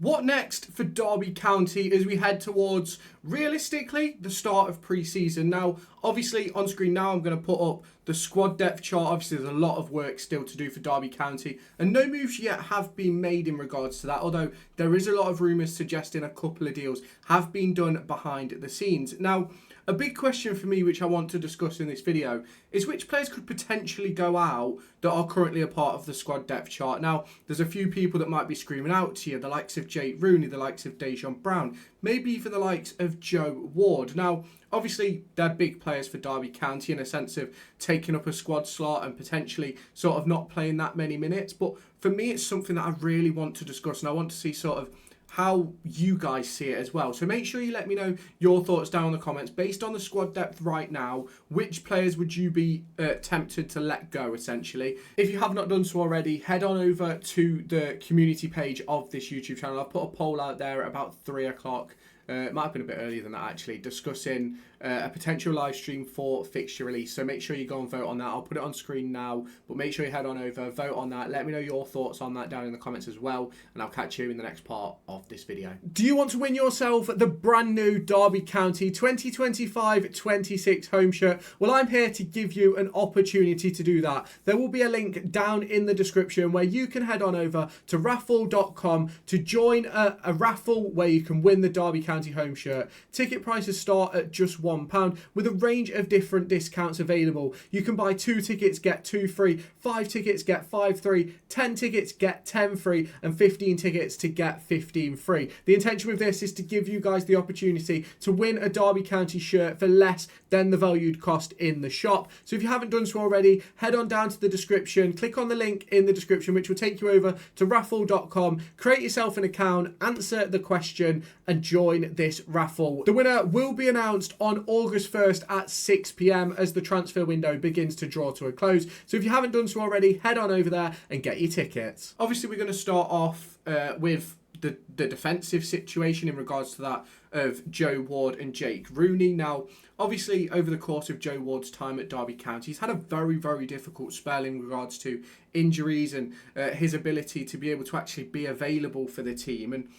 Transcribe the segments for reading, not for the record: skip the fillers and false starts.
What next for Derby County as we head towards, realistically, the start of pre-season? Now, obviously, on screen now, I'm going to put up the squad depth chart. Obviously, there's a lot of work still to do for Derby County, and no moves yet have been made in regards to that, although there is a lot of rumours suggesting a couple of deals have been done behind the scenes. Now, a big question for me, which I want to discuss in this video, is which players could potentially go out that are currently a part of the squad depth chart. Now, there's a few people that might be screaming out to you, the likes of Rooney, the likes of Dejon Brown, maybe even the likes of Joe Ward. Now, obviously, they're big players for Derby County in a sense of taking up a squad slot and potentially sort of not playing that many minutes. But for me, it's something that I really want to discuss, and I want to see sort of how you guys see it as well. So make sure you let me know your thoughts down in the comments. Based on the squad depth right now, which players would you be tempted to let go, essentially? If you have not done so already, head on over to the community page of this YouTube channel. I've put a poll out there at about 3 o'clock. It might have been a bit earlier than that, actually, discussing a potential live stream for fixture release. So make sure you go and vote on that. I'll put it on screen now, but make sure you head on over, vote on that. Let me know your thoughts on that down in the comments as well, and I'll catch you in the next part of this video. Do you want to win yourself the brand new Derby County 2025-26 home shirt? Well, I'm here to give you an opportunity to do that. There will be a link down in the description where you can head on over to raffle.com to join a raffle where you can win the Derby County home shirt. Ticket prices start at just £1 with a range of different discounts available. You can buy 2 tickets, get 2 free, 5 tickets, get 5 free, 10 tickets, get 10 free, and 15 tickets to get 15 free. The intention with this is to give you guys the opportunity to win a Derby County shirt for less than the valued cost in the shop. So if you haven't done so already, head on down to the description, click on the link in the description, which will take you over to raffle.com, create yourself an account, answer the question, and join this raffle. The winner will be announced on August 1st at 6 p.m. as the transfer window begins to draw to a close. So if you haven't done so already, head on over there and get your tickets. Obviously, we're going to start off with the defensive situation in regards to that of Joe Ward and Jake Rooney. Now, obviously, over the course of Joe Ward's time at Derby County, he's had a very, very difficult spell in regards to injuries and his ability to be able to actually be available for the team. And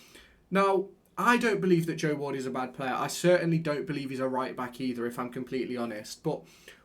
now, I don't believe that Joe Ward is a bad player. I certainly don't believe he's a right back either, if I'm completely honest. But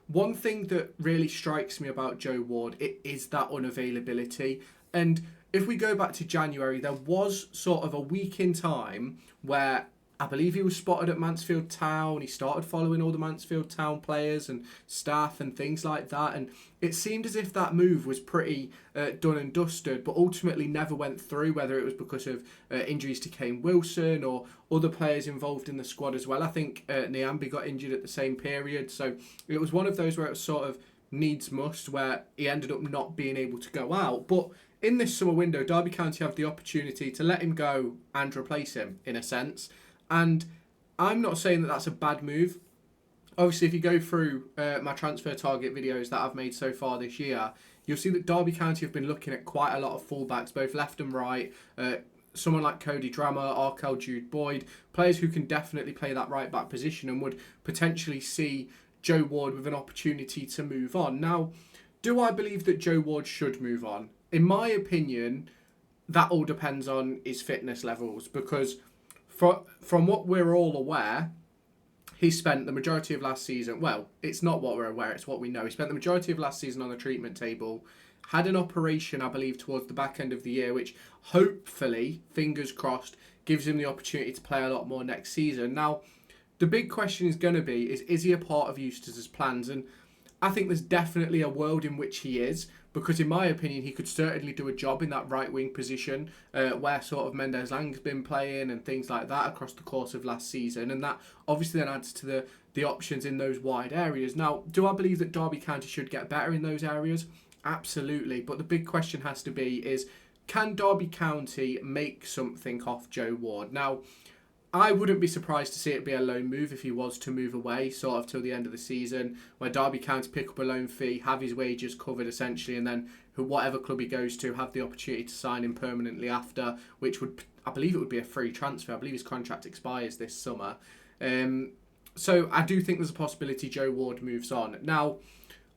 one thing that really strikes me about Joe Ward, it is that unavailability. And if we go back to January, there was sort of a week in time where I believe he was spotted at Mansfield Town. He started following all the Mansfield Town players and staff and things like that. And it seemed as if that move was pretty done and dusted, but ultimately never went through, whether it was because of injuries to Kane Wilson or other players involved in the squad as well. I think Nyambe got injured at the same period. So it was one of those where it was sort of needs must, where he ended up not being able to go out. But in this summer window, Derby County have the opportunity to let him go and replace him, in a sense. And I'm not saying that that's a bad move. Obviously, if you go through my transfer target videos that I've made so far this year, you'll see that Derby County have been looking at quite a lot of fullbacks, both left and right. Someone like Cody Drammer, Arkell Jude Boyd, players who can definitely play that right back position and would potentially see Joe Ward with an opportunity to move on. Now, do I believe that Joe Ward should move on? In my opinion, that all depends on his fitness levels, because from what we're all aware, he spent the majority of last season, well, it's not what we're aware, it's what we know. He spent the majority of last season on the treatment table, had an operation, I believe, towards the back end of the year, which hopefully, fingers crossed, gives him the opportunity to play a lot more next season. Now, the big question is going to be, is he a part of Eustace's plans? And I think there's definitely a world in which he is, because in my opinion, he could certainly do a job in that right wing position where sort of Mendes Lang's been playing and things like that across the course of last season. And that obviously then adds to the options in those wide areas. Now, do I believe that Derby County should get better in those areas? Absolutely. But the big question has to be is, can Derby County make something off Joe Ward? Now, I wouldn't be surprised to see it be a loan move if he was to move away, sort of till the end of the season, where Derby County pick up a loan fee, have his wages covered essentially, and then whatever club he goes to have the opportunity to sign him permanently after, which would, I believe it would be a free transfer. I believe his contract expires this summer. So I do think there's a possibility Joe Ward moves on. Now,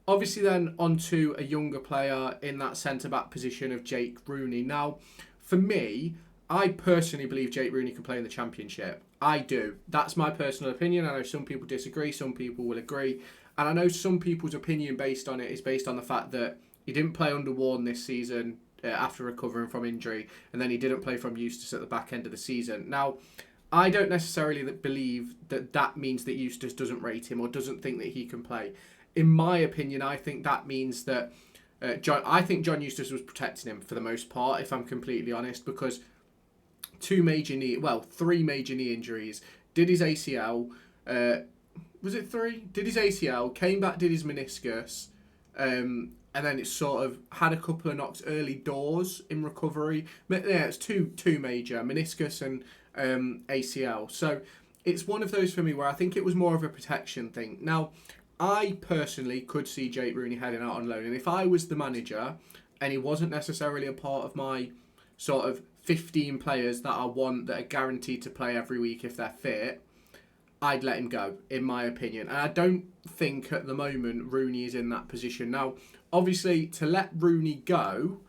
obviously then onto a younger player in that centre-back position of Jake Rooney. Now, for me, I personally believe Jake Rooney can play in the Championship. I do. That's my personal opinion. I know some people disagree, some people will agree. And I know some people's opinion based on it is based on the fact that he didn't play under Warne this season after recovering from injury, and then he didn't play from Eustace at the back end of the season. Now, I don't necessarily believe that that means that Eustace doesn't rate him or doesn't think that he can play. In my opinion, I think that means that I think John Eustace was protecting him for the most part, if I'm completely honest, because three major knee injuries. Did his ACL, was it three? Did his ACL, came back, did his meniscus, and then it sort of had a couple of knocks early doors in recovery. Yeah, it's two major, meniscus and ACL. So it's one of those for me where I think it was more of a protection thing. Now, I personally could see Jake Rooney heading out on loan, and if I was the manager and he wasn't necessarily a part of my sort of 15 players that I want that are guaranteed to play every week if they're fit, I'd let him go, in my opinion. And I don't think at the moment Rooney is in that position. Now, obviously, to let Rooney go,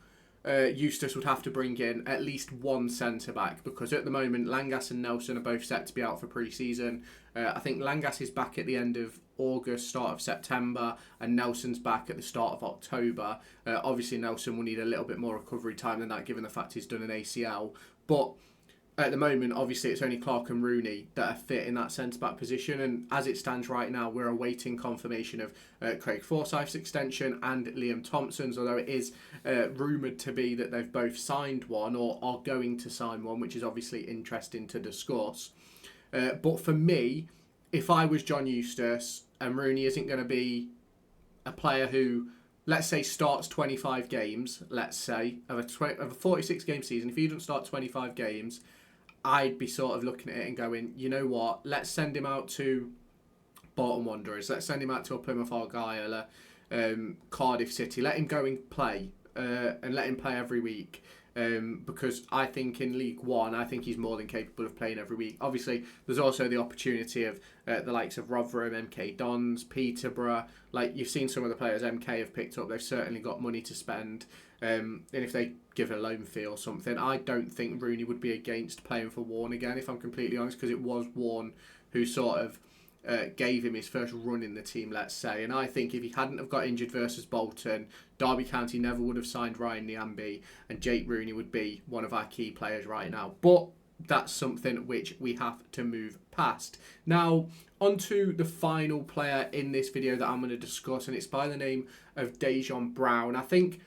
Eustace would have to bring in at least one centre-back, because at the moment Langas and Nelson are both set to be out for pre-season. I think Langas is back at the end of August, start of September, and Nelson's back at the start of October. Obviously, Nelson will need a little bit more recovery time than that, given the fact he's done an ACL. But at the moment, obviously, it's only Clark and Rooney that are fit in that centre-back position. And as it stands right now, we're awaiting confirmation of Craig Forsyth's extension and Liam Thompson's, although it is rumoured to be that they've both signed one or are going to sign one, which is obviously interesting to discuss. But for me, if I was John Eustace and Rooney isn't going to be a player who, let's say, starts 25 games, let's say, of a 46-game season, if he doesn't start 25 games, I'd be sort of looking at it and going, you know what, let's send him out to Bolton Wanderers, let's send him out to a Plymouth Argyle, Cardiff City, let him go and play, and let him play every week. Because I think in League One, I think he's more than capable of playing every week. Obviously, there's also the opportunity of the likes of Rotherham, MK Dons, Peterborough. Like, you've seen some of the players MK have picked up. They've certainly got money to spend. And if they give a loan fee or something, I don't think Rooney would be against playing for Warne again, if I'm completely honest, because it was Warne who sort of gave him his first run in the team, let's say. And I think if he hadn't have got injured versus Bolton, Derby County never would have signed Ryan Nyambe, and Jake Rooney would be one of our key players right now. But that's something which we have to move past. Now, on to the final player in this video that I'm going to discuss, and it's by the name of Dejon Brown. I think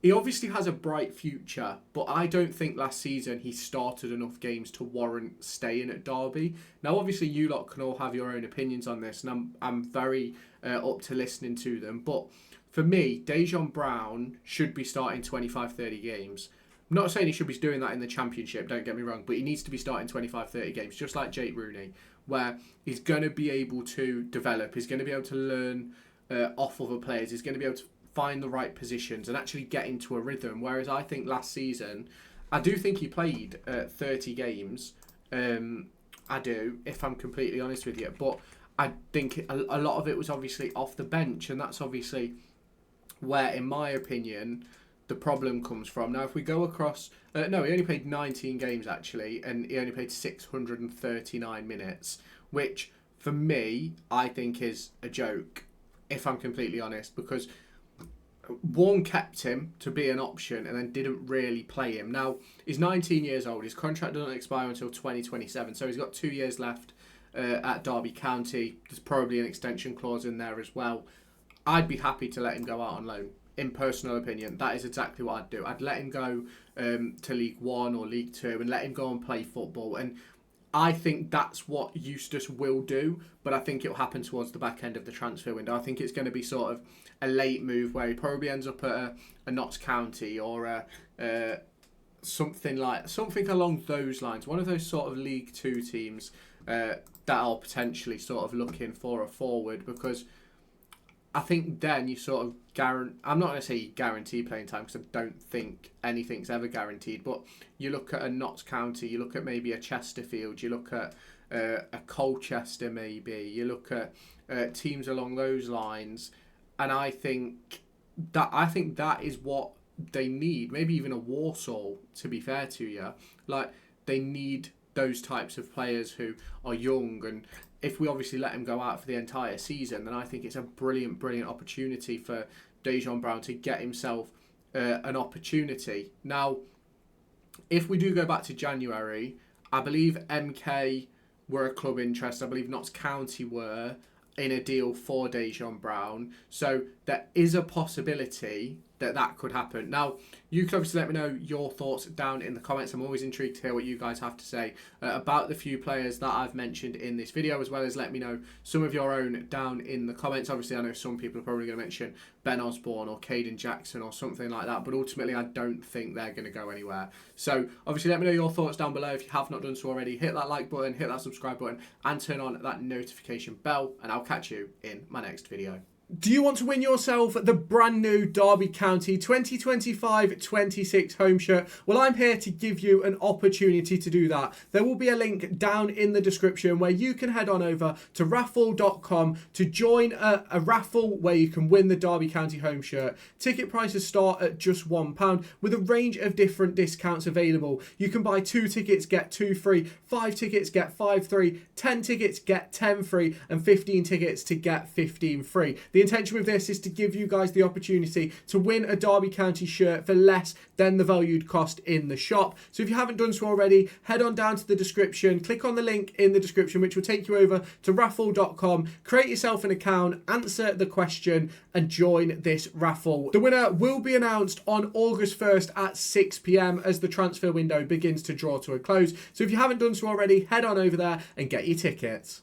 he obviously has a bright future, but I don't think last season he started enough games to warrant staying at Derby. Now, obviously, you lot can all have your own opinions on this, and I'm very up to listening to them. But for me, Dejon Brown should be starting 25-30 games. I'm not saying he should be doing that in the Championship, don't get me wrong, but he needs to be starting 25-30 games, just like Jake Rooney, where he's going to be able to develop, he's going to be able to learn off other players, he's going to be able to find the right positions and actually get into a rhythm. Whereas I think last season, I do think he played 30 games. I do, if I'm completely honest with you. But I think a lot of it was obviously off the bench, and that's obviously where, in my opinion, the problem comes from. Now, if we go across... no, he only played 19 games, actually, and he only played 639 minutes, which, for me, I think is a joke, if I'm completely honest, because Warne kept him to be an option and then didn't really play him. Now, he's 19 years old. His contract doesn't expire until 2027, so he's got 2 years left at Derby County. There's probably an extension clause in there as well. I'd be happy to let him go out on loan. In personal opinion, that is exactly what I'd do. I'd let him go to League One or League Two and let him go and play football. And I think that's what Eustace will do, but I think it'll happen towards the back end of the transfer window. I think it's going to be sort of a late move where he probably ends up at a Notts County or something along those lines. One of those sort of League Two teams that are potentially sort of looking for a forward, because I think then you sort of I'm not going to say guarantee playing time, because I don't think anything's ever guaranteed, but you look at a Notts County, you look at maybe a Chesterfield, you look at a Colchester maybe, you look at teams along those lines, and I think that is what they need, maybe even a Warsaw, to be fair to you. Like, they need those types of players who are young, and if we obviously let him go out for the entire season, then I think it's a brilliant opportunity for Dejon Brown to get himself an opportunity. Now, if we do go back to January, I believe MK were a club interest. I believe Notts County were in a deal for Dejon Brown. So there is a possibility that that could happen. Now, you can obviously let me know your thoughts down in the comments. I'm always intrigued to hear what you guys have to say about the few players that I've mentioned in this video, as well as let me know some of your own down in the comments. Obviously, I know some people are probably going to mention Ben Osborn or Caden Jackson or something like that, but ultimately I don't think they're going to go anywhere. So obviously let me know your thoughts down below. If you have not done so already, hit that like button, hit that subscribe button, and turn on that notification bell, and I'll catch you in my next video. Do you want to win yourself the brand new Derby County 2025-26 home shirt? Well, I'm here to give you an opportunity to do that. There will be a link down in the description where you can head on over to raffle.com to join a raffle where you can win the Derby County home shirt. Ticket prices start at just £1 with a range of different discounts available. You can buy 2 tickets, get 2 free, 5 tickets, get 5 free, 10 tickets, get 10 free, and 15 tickets to get 15 free. The intention with this is to give you guys the opportunity to win a Derby County shirt for less than the valued cost in the shop. So if you haven't done so already, head on down to the description, click on the link in the description, which will take you over to raffle.com, create yourself an account, answer the question, and join this raffle. The winner will be announced on August 1st at 6 p.m. as the transfer window begins to draw to a close. So if you haven't done so already, head on over there and get your tickets.